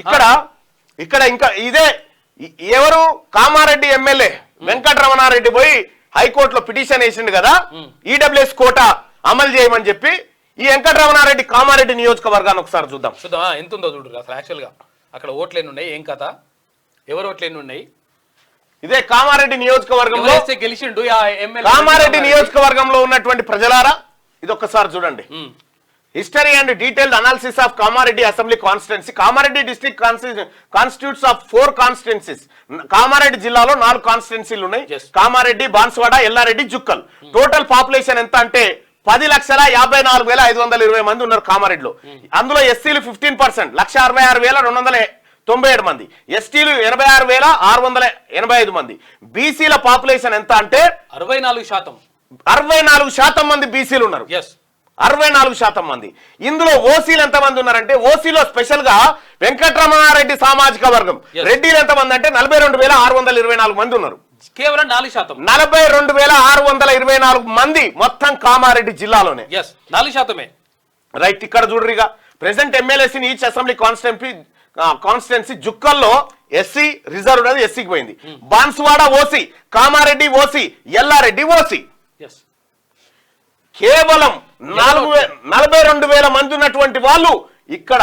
ఇక్కడ ఇక్కడ ఇంకా ఇదే ఎవరు కామారెడ్డి ఎమ్మెల్యే వెంకటరమణారెడ్డి పోయి హైకోర్టులో పిటిషన్ వేసిండు కదా ఈడబ్ల్యూఎస్ కోటా అమలు చేయమని చెప్పి. ఈ వెంకటరమణారెడ్డి కామారెడ్డి నియోజకవర్గాన్ని ఒకసారి చూద్దాం. ఎంత ఉందో చూడు అసలు. యాక్చువల్ గా అక్కడ ఓట్లు ఎన్ని ఉన్నాయి, ఏం కథ, ఎవరు ఓట్లు ఎన్ని ఉన్నాయి. ఇదే కామారెడ్డి నియోజకవర్గంలో గెలిచిండు కామారెడ్డి నియోజకవర్గంలో ఉన్నటువంటి ప్రజలారా ఇది ఒక్కసారి చూడండి. History and detailed analysis of Kamareddy assembly constituency. Kamareddy district constitutes of 4 constituencies. Kamareddy జిల్లాలో 4 కాన్స్టిట్యున్సీలు ఉన్నాయి. కామారెడ్డి, బాన్సువాడ, ఎల్లారెడ్డి, జుక్కల్. టోటల్ పాపులేషన్ ఎంత అంటే 10,54,520 మంది ఉన్నారు కామారెడ్డిలో. అందులో ఎస్సీలు 15%, 166,297 మంది. ఎస్టీలు 86,685 మంది. బీసీల పాపులేషన్ ఎంత అంటే 64% మంది బీసీలు ఉన్నారు. 64% మంది. ఇందులో ఓసీలు ఎంత మంది ఉన్నారంటే ఓసీలో స్పెషల్ గా వెంకటరమణారెడ్డి సామాజిక వర్గం రెడ్డిలు ఎంత మంది అంటే 42,624 మంది ఉన్నారు. కేవలం 4%. 42,624 మంది మొత్తం కామారెడ్డి జిల్లాలోనే. 4%. రైట్. ఇక్కడ చూడరిగా present MLAs each assembly constituency. జుక్కల్లో ఎస్సీ రిజర్వ్డ్ అది ఎస్సీకి పోయింది. Banswada OC, Kamareddy OC, Yellareddy OC. కేవలం 42,000 మంది ఉన్నటువంటి వాళ్ళు ఇక్కడ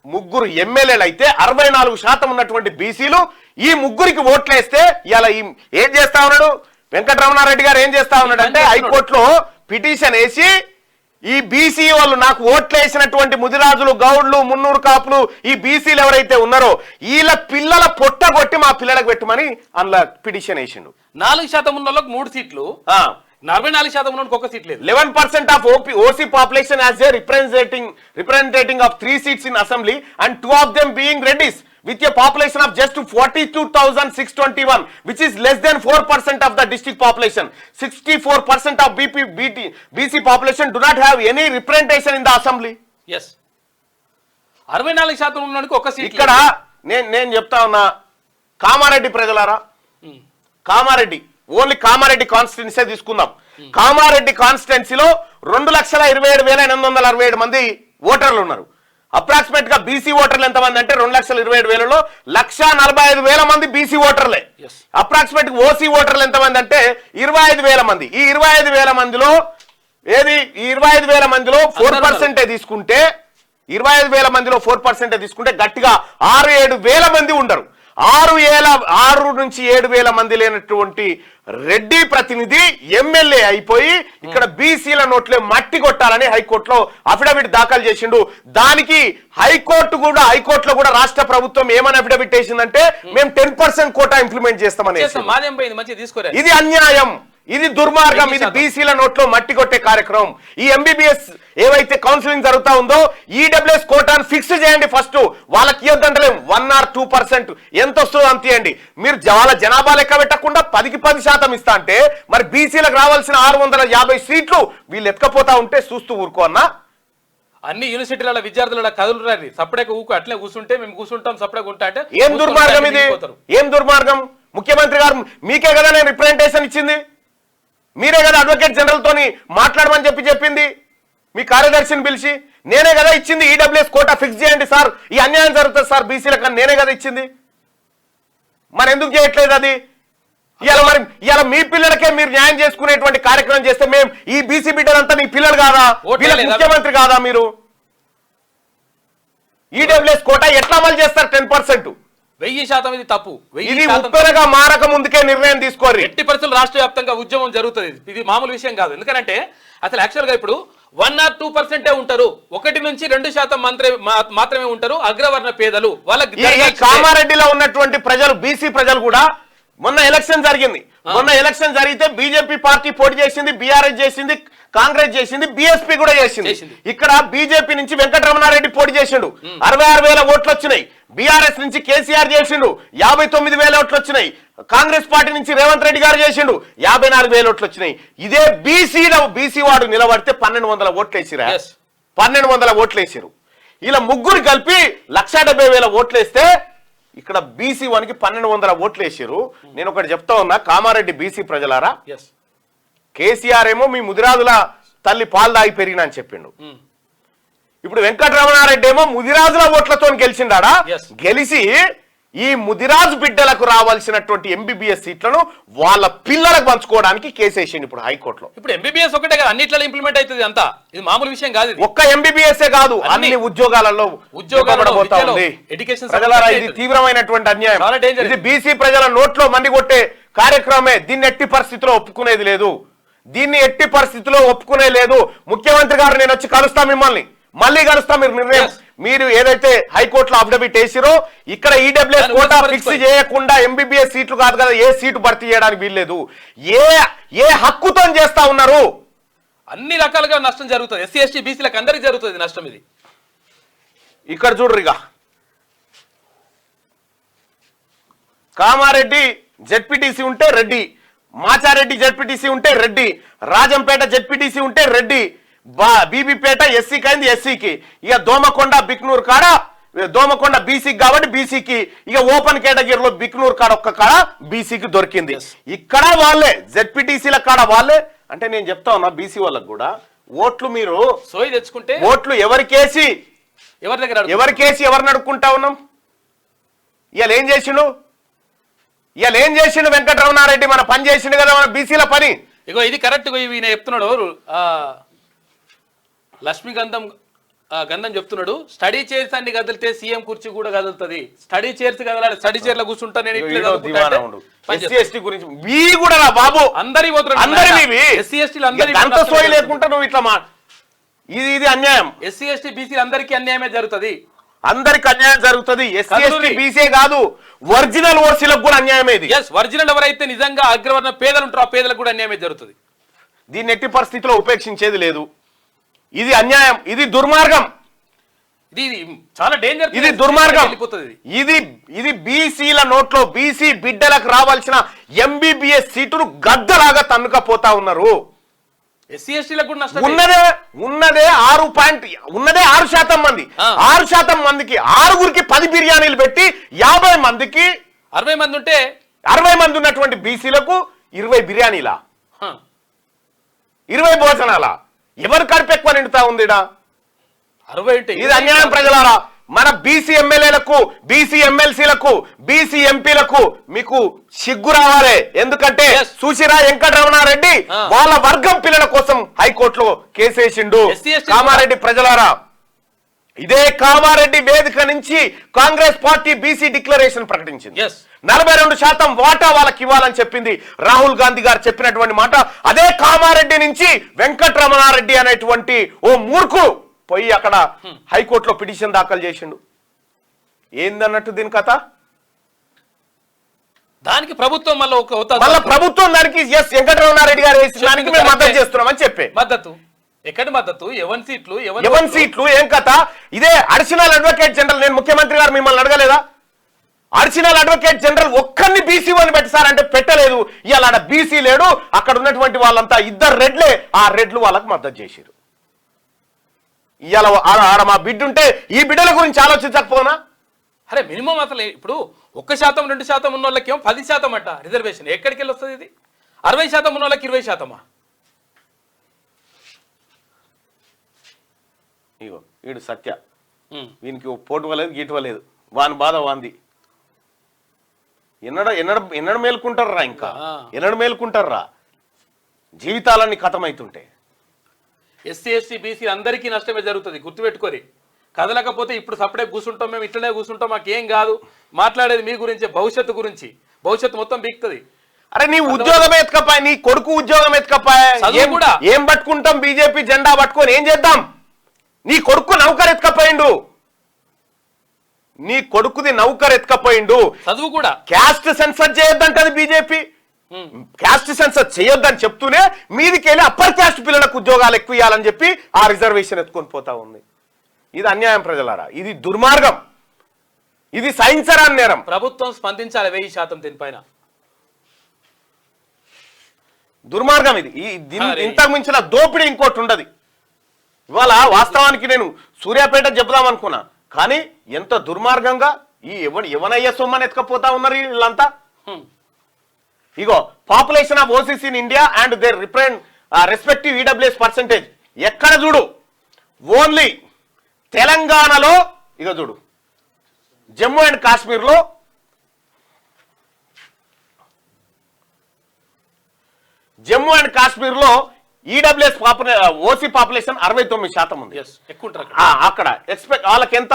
3 ఎమ్మెల్యేలు అయితే 64% ఉన్నటువంటి బీసీలు. ఈ 3కి ఓట్లేస్తే ఇలా ఏం చేస్తా ఉన్నాడు వెంకటరమణారెడ్డి గారు, ఏం చేస్తా ఉన్నాడు అంటే హైకోర్టులో పిటిషన్ వేసి ఈ బీసీ వాళ్ళు నాకు ఓట్లేసినటువంటి ముదిరాజులు, గౌడ్లు, మున్నూరు కాపులు, ఈ బీసీలు ఎవరైతే ఉన్నారో వీళ్ళ పిల్లల పొట్ట కొట్టి మా పిల్లలకు పెట్టమని అందులో పిటిషన్ వేసిండు. 4% ఉన్న వాళ్ళకి 3 సీట్లు, 44% ఉన్న ఒక సీట్ లేదు. 11% of OC population as a representing of 3 seats in assembly and 2 of them being Reddis with a population of just 42,621, which is less than 4% of the district population. 64% of BC population do not have any representation in the assembly. Yes. 64% ఉన్నోనికి ఒక seat. ఇక్కడ నేను చెప్తా ఉన్నా కామారెడ్డి ప్రజలారా, Kamareddy only Kamareddy constituency తీసుకుందాం. కామారెడ్డి కాన్స్టిట్యున్సీలో 2,27,867 మంది ఓటర్లు ఉన్నారు. అప్రాక్సిమేట్ గా బీసీ ఓటర్లు ఎంతమంది అంటే 2,27,000లో 1,45,000 మంది బీసీ ఓటర్లే. అప్రాక్సిమేట్ ఓసీ ఓటర్లు ఎంతమంది అంటే 25,000 మంది. ఈ 25,000 మందిలో ఏది ఈ 25,000 మందిలో 4% తీసుకుంటే 25,000 మందిలో 4% తీసుకుంటే గట్టిగా 6,000-7,000 మంది ఉండరు. 6 నుంచి 7,000 మంది లేనటువంటి రెడ్డి ప్రతినిధి ఎమ్మెల్యే అయిపోయి ఇక్కడ బీసీల నోట్లే మట్టి కొట్టాలని హైకోర్టులో అఫిడవిట్ దాఖలు చేసిండు. దానికి హైకోర్టులో కూడా రాష్ట్ర ప్రభుత్వం ఏమని అఫిడవిట్ వేసిందంటే మేము 10% కోటా ఇంప్లిమెంట్ చేస్తామని. ఇది అన్యాయం, ఇది దుర్మార్గం, ఇది బీసీల నోట్లో మట్టి కొట్టే కార్యక్రమం. ఈ ఎంబీబీఎస్ ఏవైతే కౌన్సిలింగ్ జరుగుతా ఉందో ఈడబ్ల్యూఎస్ కోటాను ఫిక్స్ చేయండి. ఫస్ట్ వాళ్ళకి ఇవ్వద్దంటలేం, 1 or 2% ఎంత వస్తుందో అంత ఇవ్వండి. మీరు వాళ్ళ జనాభా లెక్క పెట్టకుండా 10కి 10% ఇస్తా అంటే మరి బీసీలకు రావాల్సిన 650 సీట్లు వీళ్ళు ఎత్తుకపోతా ఉంటే చూస్తూ ఊరుకో అన్నా. అన్ని యూనివర్సిటీల విద్యార్థుల కదులు రండి, సపరేట్గా ఊకు అట్లే కూర్చుంటే మేము కూర్చుంటాం, సపరేట్గా ఉంటా అంటే ఏం దుర్మార్గం ఇది, ఏం దుర్మార్గం. ముఖ్యమంత్రి గారు మీకే కదా నేను రిప్రజెంటేషన్ ఇచ్చింది, మీరే కదా అడ్వకేట్ జనరల్ తోని మాట్లాడమని చెప్పింది, మీ కార్యదర్శిని పిలిచి నేనే కదా ఇచ్చింది. ఈడబ్ల్యూఎస్ కోటా ఫిక్స్ చేయండి సార్, ఈ అన్యాయం జరుగుతుంది సార్ బీసీలకు అని నేనే కదా ఇచ్చింది. మరి ఎందుకు చేయట్లేదు అది? ఇవాళ మీ పిల్లలకే మీరు న్యాయం చేసుకునేటువంటి కార్యక్రమం చేస్తే మేము ఈ బీసీ బిడ్డలంతా మీ పిల్లలు కాదా, వీళ్ళకి ముఖ్యమంత్రి కాదా మీరు? ఈడబ్ల్యూఎస్ కోటా ఎట్లా అమలు చేస్తారు? 10%. 1000% ఇది తప్పు. ఇది ఉత్తరగా మారక ముందుకే నిర్ణయం తీసుకోరు. 80% రాష్ట్ర వ్యాప్తంగా ఉద్యమం జరుగుతుంది. ఇది మామూలు విషయం కాదు. ఎందుకంటే అసలు యాక్చువల్ గా ఇప్పుడు 1 or 2% ఉంటారు, 1 నుంచి 2% మాత్రమే ఉంటారు అగ్రవర్ణ పేదలు. వాళ్ళకి కామారెడ్డిలో ఉన్నటువంటి ప్రజలు, బీసీ ప్రజలు కూడా మొన్న ఎలక్షన్ జరిగింది. మొన్న ఎలక్షన్ జరిగితే బీజేపీ పార్టీ పోటీ చేసింది, బీఆర్ఎస్ చేసింది, కాంగ్రెస్ చేసింది, బీఎస్పీ కూడా చేసింది. ఇక్కడ బీజేపీ నుంచి వెంకటరమణారెడ్డి పోటీ చేసిండు, 66,000 ఓట్లు వచ్చినాయి. బీఆర్ఎస్ నుంచి కేసీఆర్ చేసిండు, 59,000 ఓట్లు వచ్చినాయి. కాంగ్రెస్ పార్టీ నుంచి రేవంత్ రెడ్డి గారు చేసిండు, 54,000 ఓట్లు వచ్చినాయి. ఇదే బీసీ వాడు నిలబడితే 1,200 ఓట్లు వేసిరా, 1,200 ఓట్లు వేసారు. ఇలా ముగ్గురు కలిపి 1,70,000 ఓట్లు వేస్తే ఇక్కడ బీసీ వానికి 1,200 ఓట్లు వేసారు. నేను ఒకటి చెప్తా ఉన్నా, కామారెడ్డి బీసీ ప్రజలారా, కేసీఆర్ ఏమో మీ ముదిరాజుల తల్లి పాలు దాగి పెరిగినా అని చెప్పిండు. ఇప్పుడు వెంకటరమణారెడ్డి ఏమో ముదిరాజుల ఓట్లతో గెలిచిండాడా, Yes. గెలిచి ఈ ముదిరాజు బిడ్డలకు రావాల్సినటువంటి ఎంబీబీఎస్ సీట్లను వాళ్ళ పిల్లలకు పంచుకోవడానికి కేసేసింది ఇప్పుడు హైకోర్టులో. ఇప్పుడు ఎంబీబీఎస్ ఒకటే కదా, అన్నిట్లో ఇంప్లిమెంట్ అవుతుంది అంతా, ఇది మామూలు విషయం కాదు. ఇది ఒక్క ఎంబీబీఎస్ కాదు, అన్ని ఉద్యోగాలలో ఉద్యోగాలపోతా ఉంది. ఎడ్యుకేషన్ ప్రజలారా, ఇది తీవ్రమైనటువంటి అన్యాయం. చాలా danger. ఇది బీసీ ప్రజల నోట్లో మండి కొట్టే కార్యక్రమమే. దీన్ని ఎట్టి పరిస్థితిలో ఒప్పుకునేది లేదు, దీన్ని ఎట్టి పరిస్థితిలో ఒప్పుకునే లేదు. ముఖ్యమంత్రి గారు నేను వచ్చి కలుస్తా, మిమ్మల్ని మళ్ళీ కలుస్తా. మీరు నిర్ణయం, మీరు ఏదైతే హైకోర్టులో అఫిడవిట్ వేసిరో ఇక్కడ ఈడబ్ల్యూఎస్ కోటా ఫిక్స్ చేయకుండా ఎంబీబీఎస్ సీట్లు కాదు కదా, ఏ సీటు భర్తీ చేయడానికి వీల్లేదు. ఏ హక్కుతో చేస్తా ఉన్నారు? అన్ని రకాలుగా నష్టం జరుగుతుంది, ఎస్సీ ఎస్టీ బీసీలకు అందరికి జరుగుతుంది నష్టం. ఇది ఇక్కడ చూడరుగా, కామారెడ్డి జెడ్పీటీసీ ఉంటే రెడ్డి, మాచారెడ్డి జెడ్పీటీసీ ఉంటే రెడ్డి, రాజంపేట జెడ్పీటీసీ ఉంటే రెడ్డి, బీబీపేట ఎస్సీకి అయింది ఎస్సీకి. ఇక దోమకొండ బిక్నూర్ కాడ, దోమకొండ బీసీకి కాబట్టి బీసీకి, ఇక ఓపెన్ కేటగిరీలో బిక్నూర్ కాడ ఒక్క కాడ బీసీకి దొరికింది. ఇక్కడ వాళ్ళే జెడ్పీటీసీల కాడ వాళ్ళే. అంటే నేను చెప్తా ఉన్నా బీసీ వాళ్ళకు కూడా ఓట్లు మీరు సోయి తెచ్చుకుంటే ఓట్లు ఎవరికేసి ఎవరిని అడుక్కుంటా ఉన్నాం? ఇవాళ ఏం చేసిండు వెంకటరమణారెడ్డి? మన పని చేసిండు కదా, మన బీసీల పని. ఇగో ఇది కరెక్ట్. ఈయన చెప్తున్నాడు, లక్ష్మీ గంధం చెప్తున్నాడు, స్టడీ చైర్స్ అన్ని కదిలితే సీఎం కుర్చీ కూడా కదులుతుంది. స్టడీ చైర్స్ కదలాలి, స్టడీ చైర్ లో కూర్చుంటా నేను బాబు అందరి లేకుండా నువ్వు ఇట్లా ఇది అన్యాయం. ఎస్సీ ఎస్టీ బీసీ అందరికీ అన్యాయమే జరుగుతుంది, అందరికి అన్యాయం జరుగుతుంది. ఎస్సీ ఎస్టీ బీసీ కాదు, ఒరిజినల్ ఓసీలకు కూడా అన్యాయం. ఇది ఒరిజినల్ ఎవరైతే నిజంగా అగ్రవర్ణ పేదలు ఉంటారో ఆ పేదలకు కూడా అన్యాయమే జరుగుతుంది. దీన్ని ఎట్టి పరిస్థితిలో ఉపేక్షించేది లేదు. ఇది అన్యాయం, ఇది దుర్మార్గం, ఇది చాలా డేంజర్, ఇది దుర్మార్గం. ఇది బీసీల నోట్లో బీసీ బిడ్డలకు రావాల్సిన ఎంబీబీఎస్ సీటును గద్దలాగా తన్నుకపోతా ఉన్నారు. ఎస్సీ ఎస్టీలకు కూడా నష్టం. ఉన్నదే 6% మంది, 6% మందికి 6గురికి 10 బిర్యానీలు పెట్టి 50 మందికి 60 మంది ఉంటే 60 మంది ఉన్నటువంటి బీసీలకు 20 బిర్యానీలా, 20 భోజనాలా? ఎవరు కడుపు ఎక్కువ నిండుతా ఉందిడా? 60 ఇది అన్యాయం ప్రజలారా. మన బీసీ ఎమ్మెల్యేలకు, బీసీ ఎమ్మెల్సీలకు, బీసీ ఎంపీలకు మీకు సిగ్గు రావాలి. ఎందుకంటే సుశీరా వెంకటరమణారెడ్డి వాళ్ళ వర్గం పిల్లల కోసం హైకోర్టులో కేసేసిండు. కామారెడ్డి ప్రజలారా, ఇదే కామారెడ్డి వేదిక నుంచి కాంగ్రెస్ పార్టీ బీసీ డిక్లరేషన్ ప్రకటించింది. 42% వాటా వాళ్ళకి ఇవ్వాలని చెప్పింది. రాహుల్ గాంధీ గారు చెప్పినటువంటి మాట అదే కామారెడ్డి నుంచి వెంకటరమణారెడ్డి అనేటువంటి ఓ మూర్ఖు పోయి అక్కడ హైకోర్టులో పిటిషన్ దాఖలు చేసిండు. ఏందన్నట్టు దీని కథ? దానికి ప్రభుత్వం మళ్ళీ ప్రభుత్వం దానికి వెంకటరమణారెడ్డి గారు వేసిన దానికి మేము మద్దతు చేస్తున్నామని చెప్పే. మద్దతు ఎక్కడి మద్దతు? ఎవరి సీట్లు ఏం కథ? ఇదే అడిషనల్ అడ్వకేట్ జనరల్, నేను ముఖ్యమంత్రి గారు మిమ్మల్ని అడగలేదా? అడిషనల్ అడ్వకేట్ జనరల్ ఒక్కరిని బీసీ అని పెట్టారంటే పెట్టలేదు. ఇవాళ బీసీ లేడు, అక్కడ ఉన్నటువంటి వాళ్ళంతా 2 రెడ్లే, ఆ రెడ్లు వాళ్ళకు మద్దతు చేశారు. ఇవాళ ఆడ మా బిడ్డ ఉంటే ఈ బిడ్డల గురించి ఆలోచించకపోనా? అరే మినిమం అసలు ఇప్పుడు 1% 2% ఉన్న వాళ్ళకి ఏమో 10% అట రిజర్వేషన్. ఎక్కడికి వెళ్ళి వస్తుంది ఇది? 60% ఉన్న వాళ్ళకి 20%. ఇగో వీడు సత్య, వీనికి పోటు వలేదు గీటువలేదు, వాని బాధ వాంది. ఎన్నడు మేలుకుంటారా? ఇంకా ఎన్నడు మేలుకుంటారా? జీవితాలన్నీ కథమైతుంటే ఎస్సీ ఎస్టీ బీసీ అందరికీ నష్టమే జరుగుతుంది, గుర్తుపెట్టుకోరి. కదలకపోతే ఇప్పుడు సపడే కూర్చుంటాం, మేము ఇట్లనే కూర్చుంటాం, మాకేం కాదు. మాట్లాడేది మీ గురించి, భవిష్యత్తు గురించి. భవిష్యత్తు మొత్తం బీక్తుంది. అరే నీ ఉద్యోగం ఎత్తుకపోయా, నీ కొడుకు ఉద్యోగం ఎత్తుకపోయా, ఏం పట్టుకుంటాం? బీజేపీ జెండా పట్టుకొని ఏం చేద్దాం? నీ కొడుకు నౌకర్ ఎత్తుకపోయిండు, నీ కొడుకుది నౌకర్ ఎత్తుకపోయిండు. చదువు కూడా క్యాస్ట్ సెన్సర్ చేయొద్దంటది బీజేపీ. క్యాస్ట్ సెన్సర్ చేయొద్దని చెప్తూనే మీదికెళ్ళి అప్పర్ క్యాస్ట్ పిల్లలకు ఉద్యోగాలు ఎక్కువ ఇవ్వాలని చెప్పి ఆ రిజర్వేషన్ ఎత్తుకొని పోతా ఉంది. ఇది అన్యాయం ప్రజలారా, ఇది దుర్మార్గం, ఇది సహించరాని నేరం. ప్రభుత్వం స్పందించాలి 1000% దీనిపైన. దుర్మార్గం ఇది. ఇంతకు మించిన దోపిడీ ఇంకోటి ఉండదు. ఇవాళ వాస్తవానికి నేను సూర్యాపేట చెప్దాం అనుకున్నా, కానీ ఎంత దుర్మార్గంగా ఈ ఎవనయ్య సొమ్మని ఎత్తుకపోతా ఉన్నారు వీళ్ళంతా. ఇగో population of OCs in India and their respective EWS percentage ఎక్కడ చూడు ఓన్లీ తెలంగాణలో ఇక చూడు, జమ్మూ అండ్ కాశ్మీర్లో ఈడబ్ల్యూఎస్ ఓసీ పాపులేషన్ 69% ఉంది. ఎక్కువ ఉంటారు అక్కడ ఎక్స్పెక్ట్ వాళ్ళకి ఎంత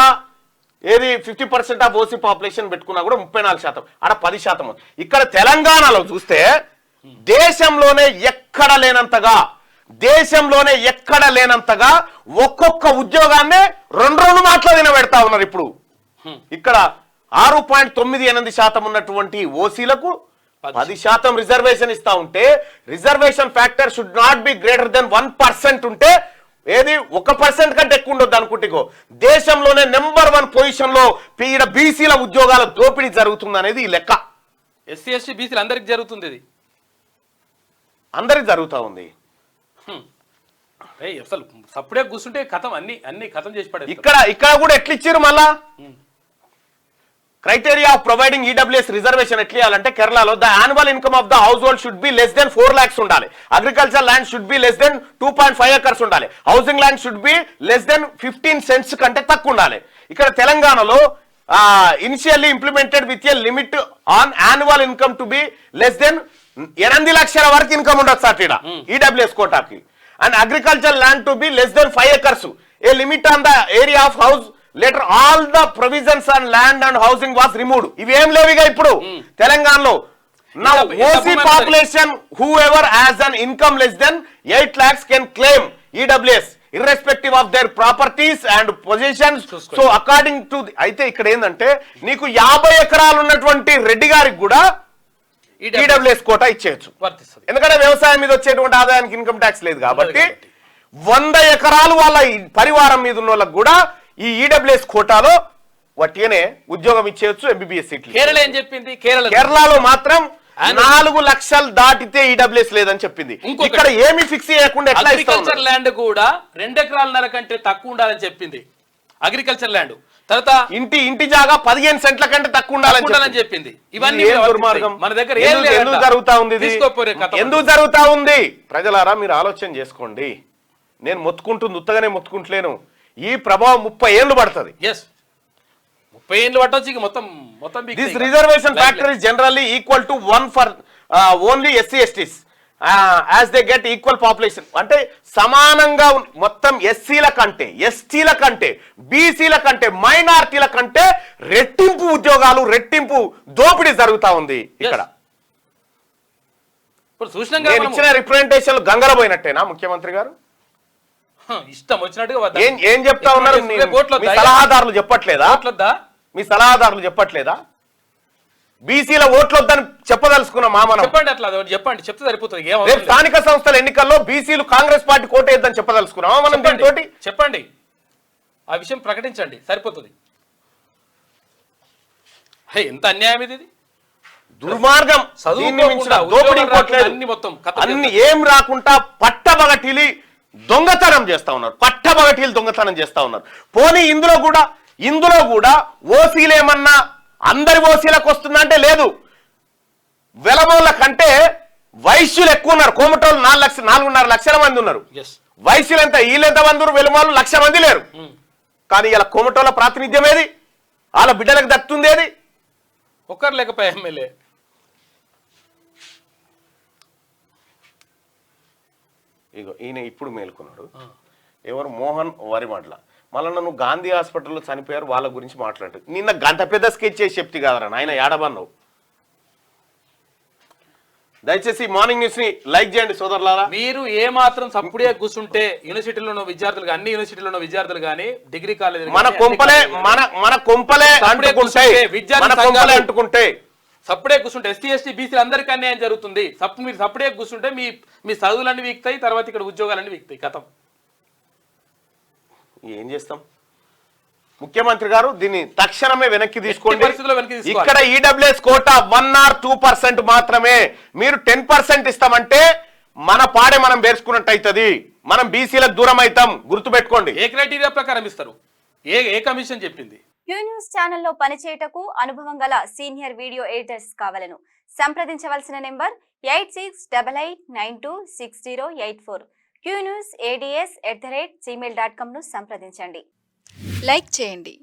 ఏది 50% ఆఫ్ ఓసీ పాపులేషన్ పెట్టుకున్నా కూడా 34%, ఆడ 10% ఉంది. ఇక్కడ తెలంగాణలో చూస్తే దేశంలోనే ఎక్కడ లేనంతగా ఒక్కొక్క ఉద్యోగాన్ని 2 మాటలు తినబెడతా ఉన్నారు. ఇప్పుడు ఇక్కడ 6.98% ఉన్నటువంటి ఓసీలకు 10% రిజర్వేషన్ ఇస్తా ఉంటే, reservation factor should not be greater than 1% ఉంటే, ఏది 1% కంటే ఎక్కువ ఉండొద్దు అనుకుంటే దేశంలోనే నెంబర్ 1 పొజిషన్ లో ఈడ బీసీల ఉద్యోగాల దోపిడీ జరుగుతుంది అనేది ఈ లెక్క. ఎస్సీ ఎస్టీ బీసీలు అందరికి జరుగుతుంది, ఇది అందరికి జరుగుతా ఉంది. అసలు సప్పుడే కూర్చుంటే కథం అన్ని కథం చేసి పడే. ఇక్కడ కూడా ఎట్లా ఇచ్చారు మళ్ళా criteria of providing EWS reservation ఎట్లా ఇవ్వాలంటే, కేరళలో the annual income of the house hold should be less than 4 lakhs ఉండాలి. Agriculture land should be less than 2.5 acres ఉండాలి. Housing land should be less than 15 cents కంటే తక్కువ ఉండాలి. ఇక్కడ తెలంగాణలో initially implemented with a limit on annual income to be less than 8 లక్షల వరకు income ఉండొచ్చు సార్ ఇక్కడ EWS కోటాకి. And agriculture land to be less than 5 acres, A limit on the area of house. Later all the provisions on land and housing was removed. ఇవేం లేవిగా ఇప్పుడు తెలంగాణలో. Now OC population whoever has an income less than 8 lakhs can claim EWS irrespective of their properties and possessions. So according to అయితే ఇక్కడ ఏంటంటే నీకు 50 ఎకరాలు ఉన్నటువంటి రెడ్డి గారికి కూడా ఈడబ్ల్యూఎస్ కోటా ఇచ్చేయచ్చు. ఎందుకంటే వ్యవసాయం మీద వచ్చేటువంటి ఆదాయానికి ఇన్కమ్ ట్యాక్స్ లేదు కాబట్టి 100 ఎకరాలు వాళ్ళ పరివారం మీద ఉన్న వాళ్ళకి కూడా ఈ ఈడబ్ల్యూఎస్ కోటాలో వట్టిగానే ఉద్యోగం ఇచ్చేయచ్చు. ఎంబీబీఎస్ సీట్లు. కేరళ ఏం చెప్పింది? కేరళలో మాత్రం 4 లక్షలు దాటితే ఈడబ్ల్యూఎస్ లేదని చెప్పింది. ఇక్కడ ఏమి ఫిక్స్ చేయకుండా అగ్రికల్చర్ ల్యాండ్ కూడా 2 ఎకరాలన్నర కంటే తక్కువ ఉండాలని చెప్పింది. అగ్రికల్చర్ ల్యాండ్ తర్వాత ఇంటి జాగా 15 సెంట్ల కంటే తక్కువ ఉండాలని చెప్పింది. ఇవన్నీ దుర్మార్గం. మన దగ్గర ఎందుకు జరుగుతా ఉంది? ఎందుకు జరుగుతా ఉంది? ప్రజలారా మీరు ఆలోచన చేసుకోండి. నేను మొత్తుకుంటుంది ఉత్తగానే మొత్తుకుంటలేను. ఈ ప్రభావం 30 ఏళ్ళు పడుతుంది. 30 ఏళ్ళు పట్టొచ్చు. మొత్తం this reservation factor is generally equal to 1 for only SC ఎస్టీస్ as they get equal population. అంటే సమానంగా మొత్తం ఎస్సీల కంటే, ఎస్టీల కంటే, బీసీల కంటే, మైనారిటీల కంటే రెట్టింపు ఉద్యోగాలు, రెట్టింపు దోపిడీ జరుగుతా ఉంది ఇక్కడ. నేను ఇచ్చిన రిప్రజెంటేషన్ గంగరపోయినట్టేనా ముఖ్యమంత్రి గారు? ఇష్టం వచ్చినట్టుగా ఏం చెప్తా ఉన్నారు? మీ సలహాదారులు చెప్పట్లేదా? బీసీల ఓట్లొద్దని చెప్పదలుచుకున్న మామనం చెప్పండి. అట్లా చెప్పండి, చెప్తే సరిపోతుంది. స్థానిక సంస్థల ఎన్నికల్లో బీసీలు కాంగ్రెస్ పార్టీ కోటేద్దని చెప్పదలుచుకున్నామా మనం? దీంతో చెప్పండి, ఆ విషయం ప్రకటించండి, సరిపోతుంది. ఎంత అన్యాయం ఇది! దుర్మార్గం. అన్ని ఏం రాకుండా పట్టబగటిలి దొంగతనం చేస్తా ఉన్నారు. పోనీ ఇందులో కూడా ఓసీలేమన్నా అందరి ఓసీలకు వస్తుందంటే లేదు. వెలమోళ్ళ కంటే వైశ్యులు ఎక్కువ ఉన్నారు. కోమటోళ్ళు 4.5 లక్షల మంది ఉన్నారు. వైశ్యులు ఎంత? వీళ్ళెంత మంది? వెలమోళ్ళు 1,00,000 మంది లేరు. కానీ ఇలా కోమటోళ్ళ ప్రాతినిధ్యం ఏది? వాళ్ళ బిడ్డలకు దక్కుతుంది ఏది? ఒక్కరు లేకపోయా ఎమ్మెల్యే? ఇగో ఈయన ఇప్పుడు మేల్కొన్నాడు. ఎవరు? మోహన్ వరిమడ్ల. మళ్ళీ నువ్వు గాంధీ హాస్పిటల్లో చనిపోయారు వాళ్ళ గురించి మాట్లాడు. నిన్న గంట పెద్ద స్కెచ్ చేసి చెప్తే కదరా నాయన, ఏడబన్నావు. దయచేసి మార్నింగ్ న్యూస్ ని లైక్ చేయండి సోదరులారా. మీరు ఏ మాత్రం సప్పుడే కూర్చుంటే యూనివర్సిటీలో ఉన్న విద్యార్థులు, అన్ని యూనివర్సిటీలో ఉన్న విద్యార్థులు కానీ, డిగ్రీ కాలేజ్ మన కొంపలే అంటుకుంటే సప్పుడే కూర్చుంటే ఎస్టీ ఎస్టీ బీసీలు అందరికీ అన్యాయం జరుగుతుంది. మీరు సప్పుడే కూర్చుంటే మీ చదువులన్నీ వీక్తాయి, తర్వాత ఇక్కడ ఉద్యోగాలన్నీ వీక్తాయి. కథం. ఏం చేస్తాం? ముఖ్యమంత్రి గారు దీన్ని తక్షణమే వెనక్కి తీసుకోండి. ఇక్కడ ఈడబ్ల్యూఎస్ కోటా 1 or 2% మాత్రమే. మీరు 10% ఇస్తామంటే మన పాడే మనం వేసుకున్నట్టు అవుతుంది. మనం బీసీలకు దూరం అవుతాం. గుర్తుపెట్టుకోండి. ఏ క్రైటీరియా ప్రకారం ఇస్తారు? ఏ కమిషన్ చెప్పింది? క్యూ న్యూస్ ఛానల్లో పనిచేయటకు అనుభవం గల సీనియర్ వీడియో ఎడిటర్స్ కావాలను సంప్రదించవలసిన నెంబర్ 8688926084. QNewsADS@gmail.com ను సంప్రదించండి. లైక్ చేయండి.